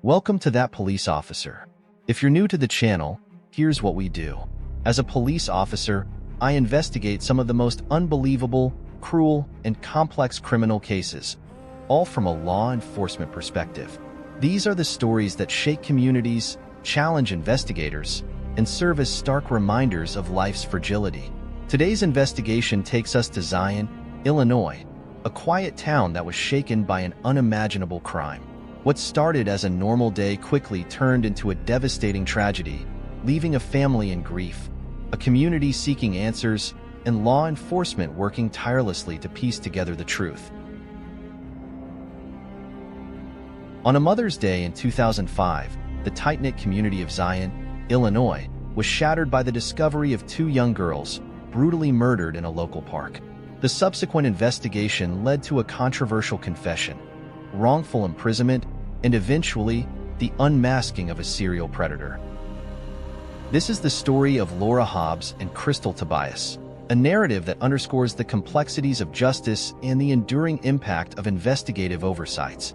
Welcome to That Police Officer. If you're new to the channel, here's what we do. As a police officer, I investigate some of the most unbelievable, cruel, and complex criminal cases, all from a law enforcement perspective. These are the stories that shake communities, challenge investigators, and serve as stark reminders of life's fragility. Today's investigation takes us to Zion, Illinois, a quiet town that was shaken by an unimaginable crime. What started as a normal day quickly turned into a devastating tragedy, leaving a family in grief, a community seeking answers, and law enforcement working tirelessly to piece together the truth. On a Mother's Day in 2005, the tight-knit community of Zion, Illinois, was shattered by the discovery of two young girls brutally murdered in a local park. The subsequent investigation led to a controversial confession, wrongful imprisonment, and eventually, the unmasking of a serial predator. This is the story of Laura Hobbs and Krystal Tobias, a narrative that underscores the complexities of justice and the enduring impact of investigative oversights.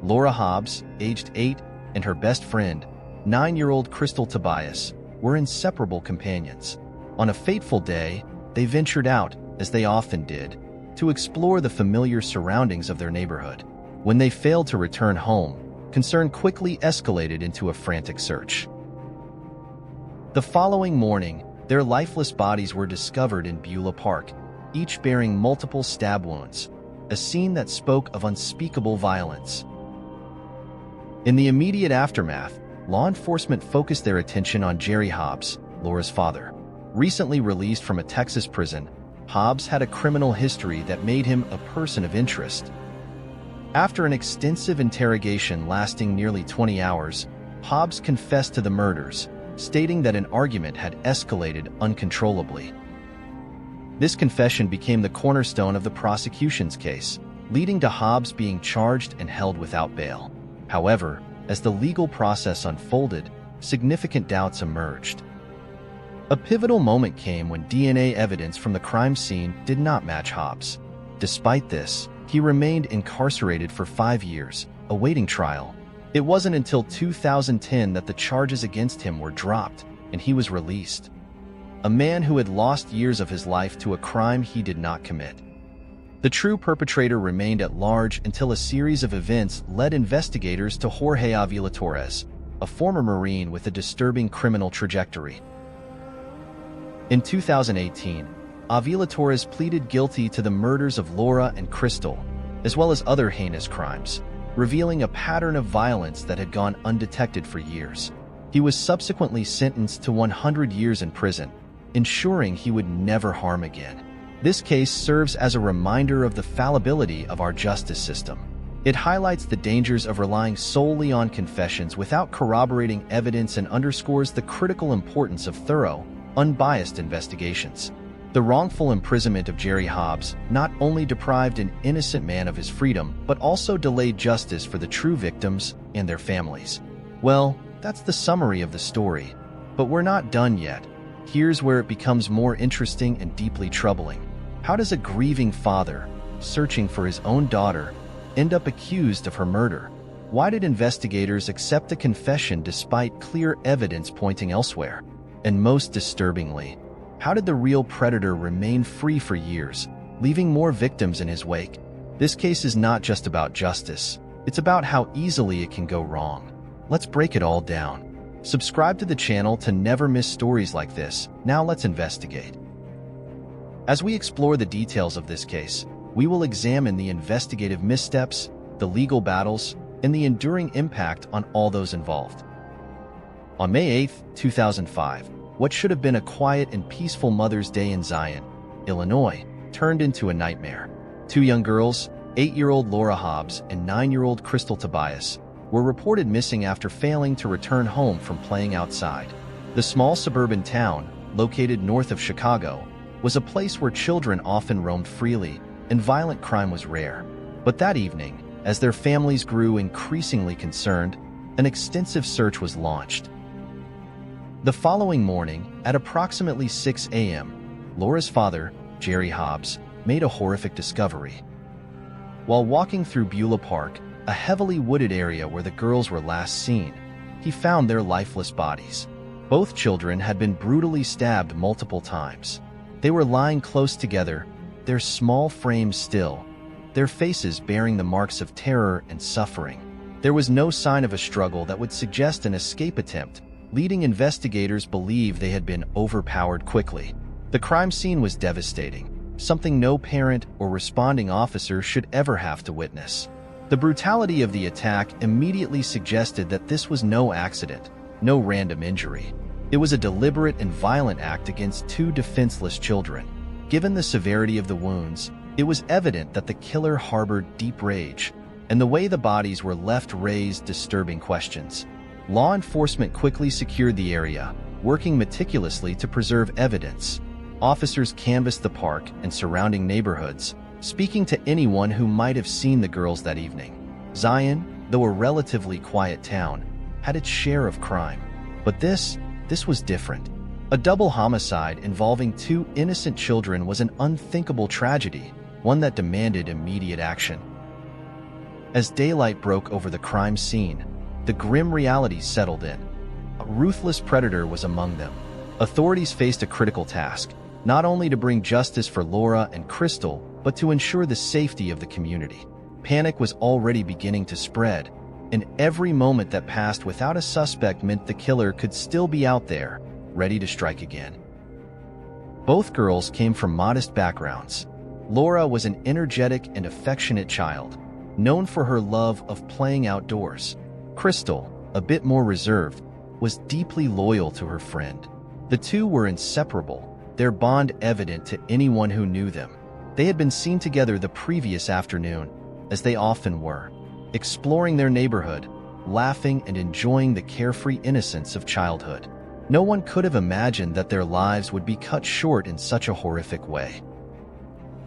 Laura Hobbs, aged 8, and her best friend, 9-year-old Krystal Tobias, were inseparable companions. On a fateful day, they ventured out, as they often did, to explore the familiar surroundings of their neighborhood. When they failed to return home, concern quickly escalated into a frantic search. The following morning, their lifeless bodies were discovered in Beulah Park, each bearing multiple stab wounds, a scene that spoke of unspeakable violence. In the immediate aftermath, law enforcement focused their attention on Jerry Hobbs, Laura's father. Recently released from a Texas prison, Hobbs had a criminal history that made him a person of interest. After an extensive interrogation lasting nearly 20 hours, Hobbs confessed to the murders, stating that an argument had escalated uncontrollably. This confession became the cornerstone of the prosecution's case, leading to Hobbs being charged and held without bail. However, as the legal process unfolded, significant doubts emerged. A pivotal moment came when DNA evidence from the crime scene did not match Hobbs. Despite this, he remained incarcerated for 5 years, awaiting trial. It wasn't until 2010 that the charges against him were dropped, and he was released. A man who had lost years of his life to a crime he did not commit. The true perpetrator remained at large until a series of events led investigators to Jorge Avila-Torrez, a former Marine with a disturbing criminal trajectory. In 2018, Avila-Torrez pleaded guilty to the murders of Laura and Krystal, as well as other heinous crimes, revealing a pattern of violence that had gone undetected for years. He was subsequently sentenced to 100 years in prison, ensuring he would never harm again. This case serves as a reminder of the fallibility of our justice system. It highlights the dangers of relying solely on confessions without corroborating evidence and underscores the critical importance of thorough, unbiased investigations. The wrongful imprisonment of Jerry Hobbs not only deprived an innocent man of his freedom, but also delayed justice for the true victims and their families. Well, that's the summary of the story, but we're not done yet. Here's where it becomes more interesting and deeply troubling. How does a grieving father, searching for his own daughter, end up accused of her murder? Why did investigators accept a confession despite clear evidence pointing elsewhere? And most disturbingly, how did the real predator remain free for years, leaving more victims in his wake? This case is not just about justice, it's about how easily it can go wrong. Let's break it all down. Subscribe to the channel to never miss stories like this. Now let's investigate. As we explore the details of this case, we will examine the investigative missteps, the legal battles, and the enduring impact on all those involved. On May 8, 2005, what should have been a quiet and peaceful Mother's Day in Zion, Illinois, turned into a nightmare. Two young girls, 8-year-old Laura Hobbs and 9-year-old Krystal Tobias, were reported missing after failing to return home from playing outside. The small suburban town, located north of Chicago, was a place where children often roamed freely and violent crime was rare. But that evening, as their families grew increasingly concerned, an extensive search was launched. The following morning, at approximately 6 a.m., Laura's father, Jerry Hobbs, made a horrific discovery. While walking through Beulah Park, a heavily wooded area where the girls were last seen, he found their lifeless bodies. Both children had been brutally stabbed multiple times. They were lying close together, their small frames still, their faces bearing the marks of terror and suffering. There was no sign of a struggle that would suggest an escape attempt, leading investigators believe they had been overpowered quickly. The crime scene was devastating, something no parent or responding officer should ever have to witness. The brutality of the attack immediately suggested that this was no accident, no random injury. It was a deliberate and violent act against two defenseless children. Given the severity of the wounds, it was evident that the killer harbored deep rage, and the way the bodies were left raised disturbing questions. Law enforcement quickly secured the area, working meticulously to preserve evidence. Officers canvassed the park and surrounding neighborhoods, speaking to anyone who might have seen the girls that evening. Zion, though a relatively quiet town, had its share of crime. But this was different. A double homicide involving two innocent children was an unthinkable tragedy, one that demanded immediate action. As daylight broke over the crime scene, the grim reality settled in. A ruthless predator was among them. Authorities faced a critical task, not only to bring justice for Laura and Krystal, but to ensure the safety of the community. Panic was already beginning to spread, and every moment that passed without a suspect meant the killer could still be out there, ready to strike again. Both girls came from modest backgrounds. Laura was an energetic and affectionate child, known for her love of playing outdoors. Krystal, a bit more reserved, was deeply loyal to her friend. The two were inseparable, their bond evident to anyone who knew them. They had been seen together the previous afternoon, as they often were, exploring their neighborhood, laughing and enjoying the carefree innocence of childhood. No one could have imagined that their lives would be cut short in such a horrific way.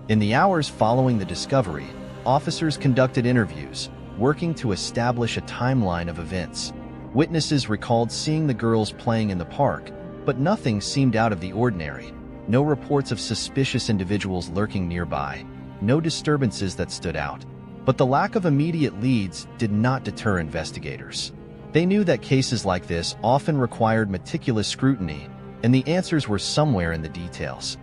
In the hours following the discovery, officers conducted interviews, working to establish a timeline of events. Witnesses recalled seeing the girls playing in the park, but nothing seemed out of the ordinary. No reports of suspicious individuals lurking nearby, no disturbances that stood out. But the lack of immediate leads did not deter investigators. They knew that cases like this often required meticulous scrutiny, and the answers were somewhere in the details.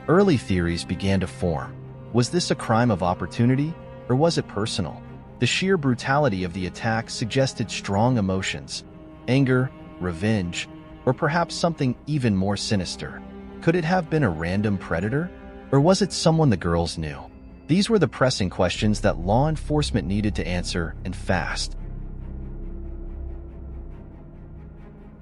Early theories began to form. Was this a crime of opportunity, or was it personal? The sheer brutality of the attack suggested strong emotions: anger, revenge, or perhaps something even more sinister. Could it have been a random predator, or was it someone the girls knew? These were the pressing questions that law enforcement needed to answer, and fast.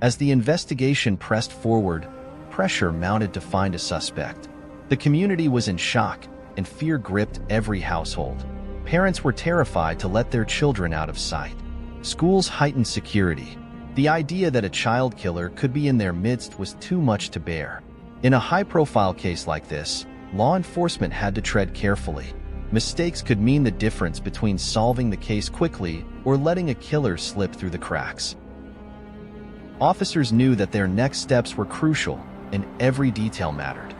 As the investigation pressed forward, pressure mounted to find a suspect. The community was in shock, and fear gripped every household. Parents were terrified to let their children out of sight. Schools heightened security. The idea that a child killer could be in their midst was too much to bear. In a high-profile case like this, law enforcement had to tread carefully. Mistakes could mean the difference between solving the case quickly or letting a killer slip through the cracks. Officers knew that their next steps were crucial, and every detail mattered.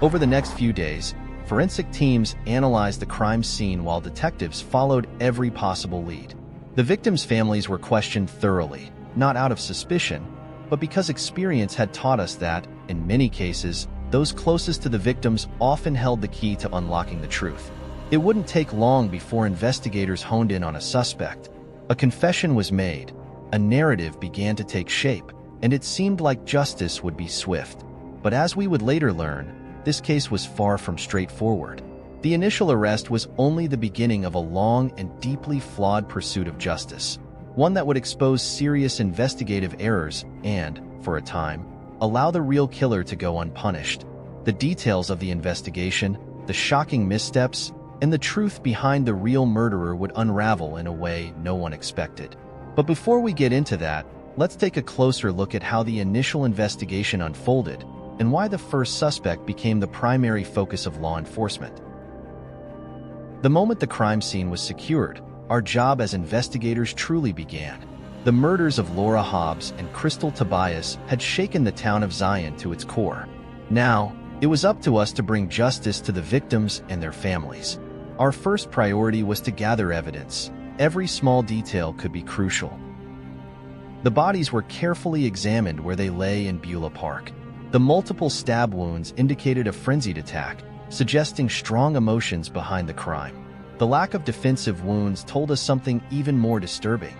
Over the next few days, forensic teams analyzed the crime scene while detectives followed every possible lead. The victims' families were questioned thoroughly, not out of suspicion, but because experience had taught us that, in many cases, those closest to the victims often held the key to unlocking the truth. It wouldn't take long before investigators honed in on a suspect. A confession was made, a narrative began to take shape, and it seemed like justice would be swift. But as we would later learn, this case was far from straightforward. The initial arrest was only the beginning of a long and deeply flawed pursuit of justice, one that would expose serious investigative errors and, for a time, allow the real killer to go unpunished. The details of the investigation, the shocking missteps, and the truth behind the real murderer would unravel in a way no one expected. But before we get into that, let's take a closer look at how the initial investigation unfolded and why the first suspect became the primary focus of law enforcement. The moment the crime scene was secured, our job as investigators truly began. The murders of Laura Hobbs and Krystal Tobias had shaken the town of Zion to its core. Now, it was up to us to bring justice to the victims and their families. Our first priority was to gather evidence. Every small detail could be crucial. The bodies were carefully examined where they lay in Beulah Park. The multiple stab wounds indicated a frenzied attack, suggesting strong emotions behind the crime. The lack of defensive wounds told us something even more disturbing.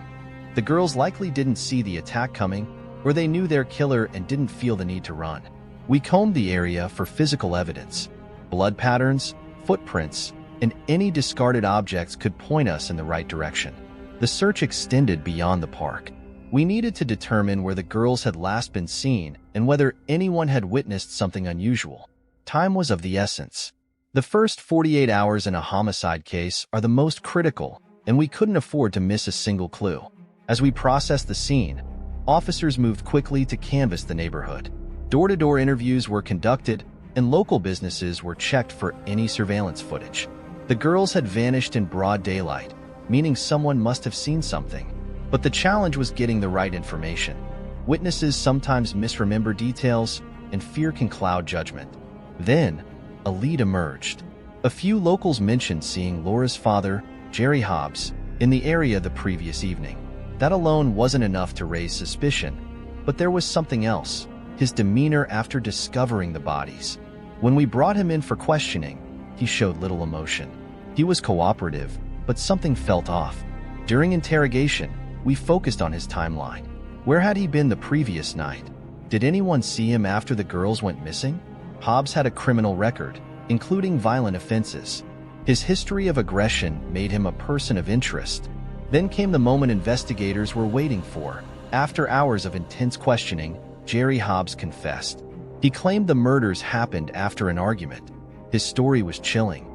The girls likely didn't see the attack coming, or they knew their killer and didn't feel the need to run. We combed the area for physical evidence. Blood patterns, footprints, and any discarded objects could point us in the right direction. The search extended beyond the park. We needed to determine where the girls had last been seen and whether anyone had witnessed something unusual. Time was of the essence. The first 48 hours in a homicide case are the most critical, and we couldn't afford to miss a single clue. As we processed the scene, officers moved quickly to canvass the neighborhood. Door-to-door interviews were conducted, and local businesses were checked for any surveillance footage. The girls had vanished in broad daylight, meaning someone must have seen something. But the challenge was getting the right information. Witnesses sometimes misremember details, and fear can cloud judgment. Then, a lead emerged. A few locals mentioned seeing Laura's father, Jerry Hobbs, in the area the previous evening. That alone wasn't enough to raise suspicion, but there was something else: his demeanor after discovering the bodies. When we brought him in for questioning, he showed little emotion. He was cooperative, but something felt off. During interrogation, we focused on his timeline. Where had he been the previous night? Did anyone see him after the girls went missing? Hobbs had a criminal record, including violent offenses. His history of aggression made him a person of interest. Then came the moment investigators were waiting for. After hours of intense questioning, Jerry Hobbs confessed. He claimed the murders happened after an argument. His story was chilling.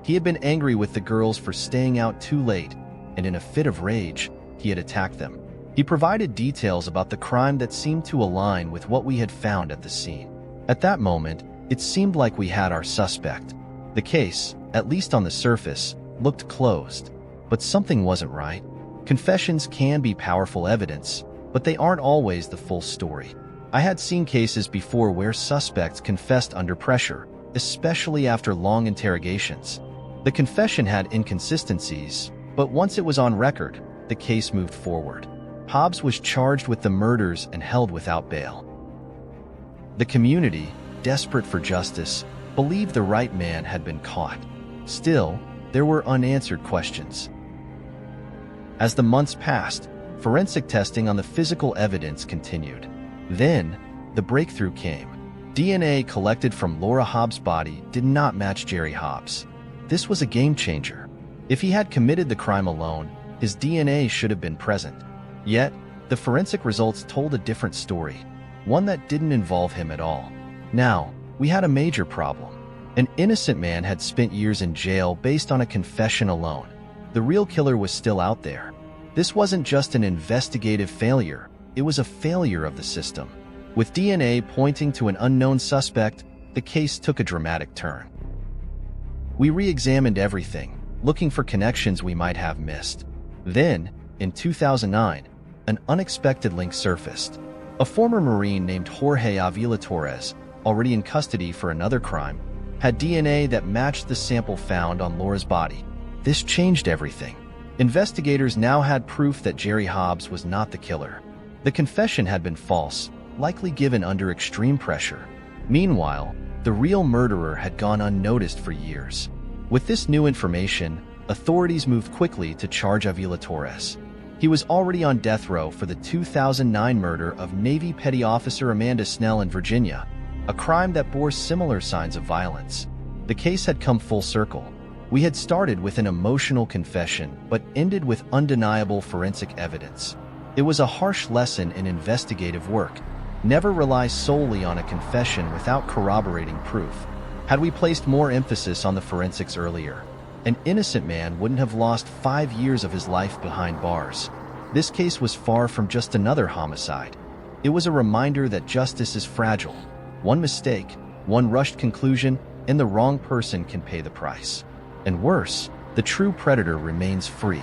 He had been angry with the girls for staying out too late, and in a fit of rage, he had attacked them. He provided details about the crime that seemed to align with what we had found at the scene. At that moment, it seemed like we had our suspect. The case, at least on the surface, looked closed. But something wasn't right. Confessions can be powerful evidence, but they aren't always the full story. I had seen cases before where suspects confessed under pressure, especially after long interrogations. The confession had inconsistencies, but once it was on record, the case moved forward. Hobbs was charged with the murders and held without bail. The community, desperate for justice, believed the right man had been caught. Still, there were unanswered questions. As the months passed, forensic testing on the physical evidence continued. Then, the breakthrough came. DNA collected from Laura Hobbs' body did not match Jerry Hobbs. This was a game changer. If he had committed the crime alone, his DNA should have been present. Yet, the forensic results told a different story, one that didn't involve him at all. Now, we had a major problem. An innocent man had spent years in jail based on a confession alone. The real killer was still out there. This wasn't just an investigative failure, it was a failure of the system. With DNA pointing to an unknown suspect, the case took a dramatic turn. We re-examined everything, looking for connections we might have missed. Then, in 2009, an unexpected link surfaced. A former Marine named Jorge Avila-Torrez, already in custody for another crime, had DNA that matched the sample found on Laura's body. This changed everything. Investigators now had proof that Jerry Hobbs was not the killer. The confession had been false, likely given under extreme pressure. Meanwhile, the real murderer had gone unnoticed for years. With this new information, authorities moved quickly to charge Avila-Torrez. He was already on death row for the 2009 murder of Navy Petty Officer Amanda Snell in Virginia, a crime that bore similar signs of violence. The case had come full circle. We had started with an emotional confession, but ended with undeniable forensic evidence. It was a harsh lesson in investigative work. Never rely solely on a confession without corroborating proof. Had we placed more emphasis on the forensics earlier, an innocent man wouldn't have lost 5 years of his life behind bars. This case was far from just another homicide. It was a reminder that justice is fragile. One mistake, one rushed conclusion, and the wrong person can pay the price. And worse, the true predator remains free.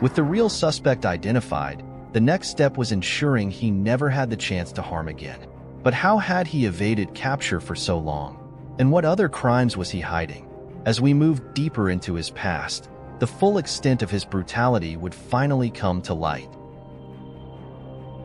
With the real suspect identified, the next step was ensuring he never had the chance to harm again. But how had he evaded capture for so long? And what other crimes was he hiding? As we moved deeper into his past, the full extent of his brutality would finally come to light.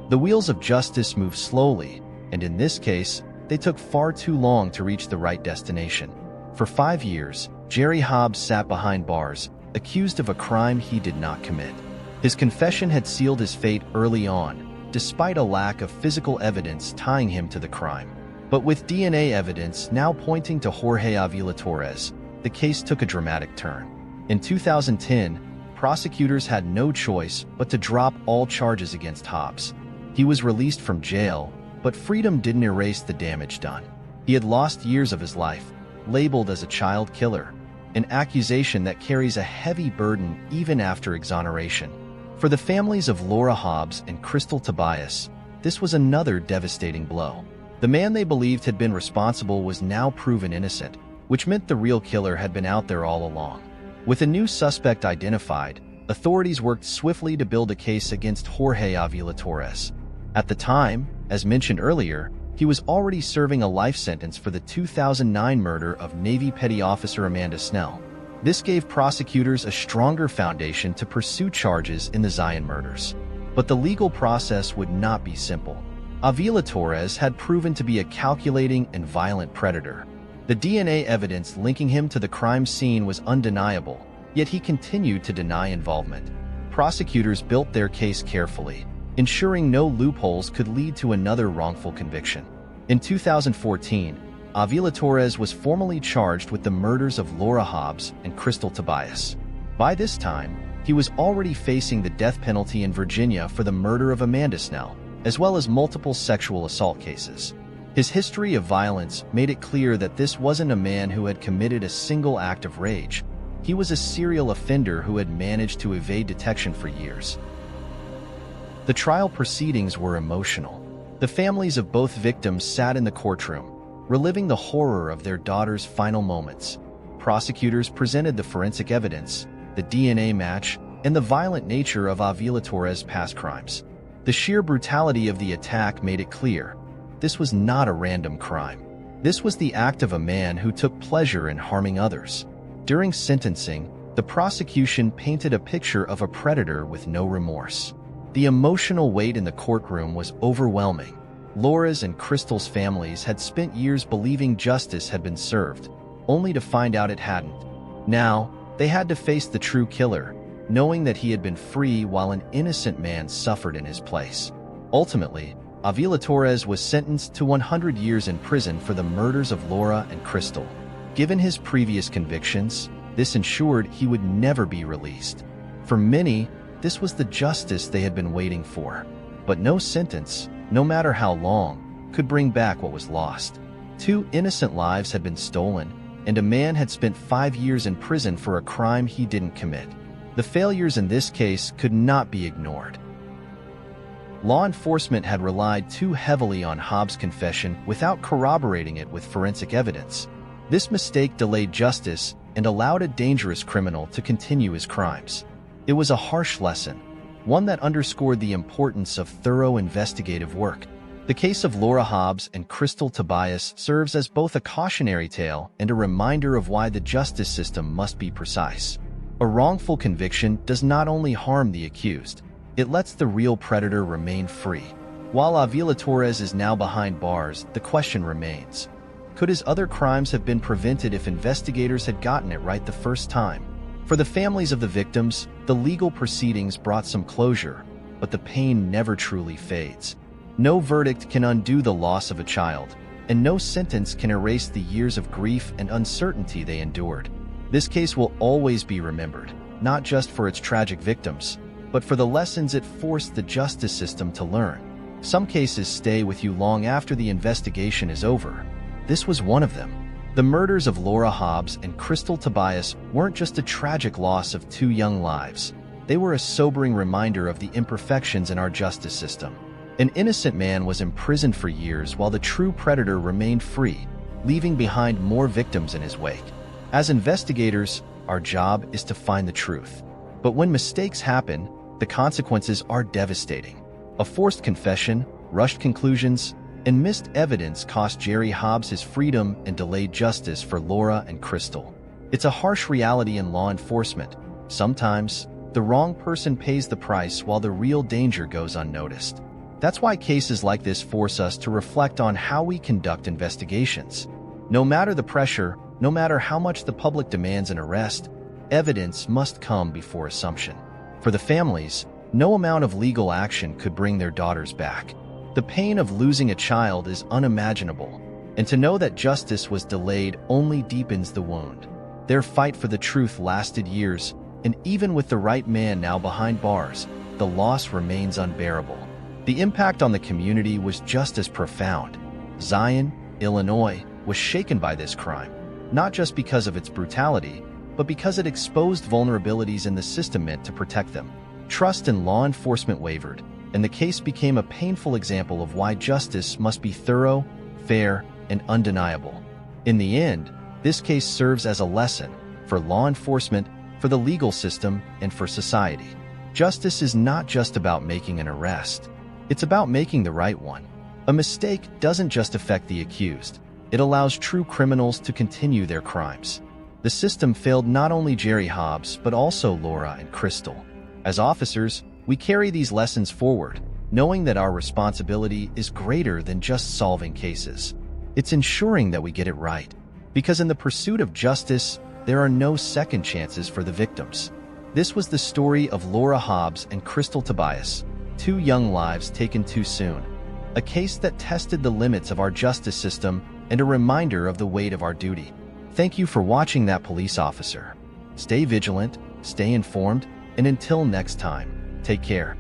The wheels of justice move slowly, and in this case, they took far too long to reach the right destination. For 5 years, Jerry Hobbs sat behind bars, accused of a crime he did not commit. His confession had sealed his fate early on, despite a lack of physical evidence tying him to the crime. But with DNA evidence now pointing to Jorge Avila-Torrez, the case took a dramatic turn. In 2010, prosecutors had no choice but to drop all charges against Hobbs. He was released from jail, but freedom didn't erase the damage done. He had lost years of his life, labeled as a child killer, an accusation that carries a heavy burden even after exoneration. For the families of Laura Hobbs and Krystal Tobias, this was another devastating blow. The man they believed had been responsible was now proven innocent, which meant the real killer had been out there all along. With a new suspect identified, authorities worked swiftly to build a case against Jorge Avila-Torrez. At the time, as mentioned earlier, he was already serving a life sentence for the 2009 murder of Navy Petty Officer Amanda Snell. This gave prosecutors a stronger foundation to pursue charges in the Zion murders. But the legal process would not be simple. Avila-Torrez had proven to be a calculating and violent predator. The DNA evidence linking him to the crime scene was undeniable, yet he continued to deny involvement. Prosecutors built their case carefully, ensuring no loopholes could lead to another wrongful conviction. In 2014, Avila-Torrez was formally charged with the murders of Laura Hobbs and Krystal Tobias. By this time, he was already facing the death penalty in Virginia for the murder of Amanda Snell, as well as multiple sexual assault cases. His history of violence made it clear that this wasn't a man who had committed a single act of rage. He was a serial offender who had managed to evade detection for years. The trial proceedings were emotional. The families of both victims sat in the courtroom, reliving the horror of their daughter's final moments. Prosecutors presented the forensic evidence, the DNA match, and the violent nature of Avila-Torrez's past crimes. The sheer brutality of the attack made it clear this was not a random crime. This was the act of a man who took pleasure in harming others. During sentencing, the prosecution painted a picture of a predator with no remorse. The emotional weight in the courtroom was overwhelming. Laura's and Krystal's families had spent years believing justice had been served, only to find out it hadn't. Now, they had to face the true killer, knowing that he had been free while an innocent man suffered in his place. Ultimately, Avila-Torrez was sentenced to 100 years in prison for the murders of Laura and Krystal. Given his previous convictions, this ensured he would never be released. For many, this was the justice they had been waiting for. But no sentence, no matter how long, could bring back what was lost. 2 innocent lives had been stolen, and a man had spent 5 years in prison for a crime he didn't commit. The failures in this case could not be ignored. Law enforcement had relied too heavily on Hobbs' confession without corroborating it with forensic evidence. This mistake delayed justice and allowed a dangerous criminal to continue his crimes. It was a harsh lesson, one that underscored the importance of thorough investigative work. The case of Laura Hobbs and Krystal Tobias serves as both a cautionary tale and a reminder of why the justice system must be precise. A wrongful conviction does not only harm the accused, it lets the real predator remain free. While Avila-Torrez is now behind bars, the question remains: could his other crimes have been prevented if investigators had gotten it right the first time? For the families of the victims, the legal proceedings brought some closure, but the pain never truly fades. No verdict can undo the loss of a child, and no sentence can erase the years of grief and uncertainty they endured. This case will always be remembered, not just for its tragic victims, but for the lessons it forced the justice system to learn. Some cases stay with you long after the investigation is over. This was one of them. The murders of Laura Hobbs and Krystal Tobias weren't just a tragic loss of 2 young lives. They were a sobering reminder of the imperfections in our justice system. An innocent man was imprisoned for years while the true predator remained free, leaving behind more victims in his wake. As investigators, our job is to find the truth. But when mistakes happen, the consequences are devastating. A forced confession, rushed conclusions, and missed evidence cost Jerry Hobbs his freedom and delayed justice for Laura and Krystal. It's a harsh reality in law enforcement. Sometimes, the wrong person pays the price while the real danger goes unnoticed. That's why cases like this force us to reflect on how we conduct investigations. No matter the pressure, no matter how much the public demands an arrest, evidence must come before assumption. For the families, no amount of legal action could bring their daughters back. The pain of losing a child is unimaginable, and to know that justice was delayed only deepens the wound. Their fight for the truth lasted years, and even with the right man now behind bars, the loss remains unbearable. The impact on the community was just as profound. Zion, Illinois, was shaken by this crime, not just because of its brutality, but because it exposed vulnerabilities in the system meant to protect them. Trust in law enforcement wavered, and the case became a painful example of why justice must be thorough, fair, and undeniable. In the end, this case serves as a lesson for law enforcement, for the legal system, and for society. Justice is not just about making an arrest. It's about making the right one. A mistake doesn't just affect the accused. It allows true criminals to continue their crimes. The system failed not only Jerry Hobbs, but also Laura and Krystal. As officers, we carry these lessons forward, knowing that our responsibility is greater than just solving cases. It's ensuring that we get it right. Because in the pursuit of justice, there are no second chances for the victims. This was the story of Laura Hobbs and Krystal Tobias, two young lives taken too soon. A case that tested the limits of our justice system and a reminder of the weight of our duty. Thank you for watching That Police Officer. Stay vigilant, stay informed, and until next time, take care.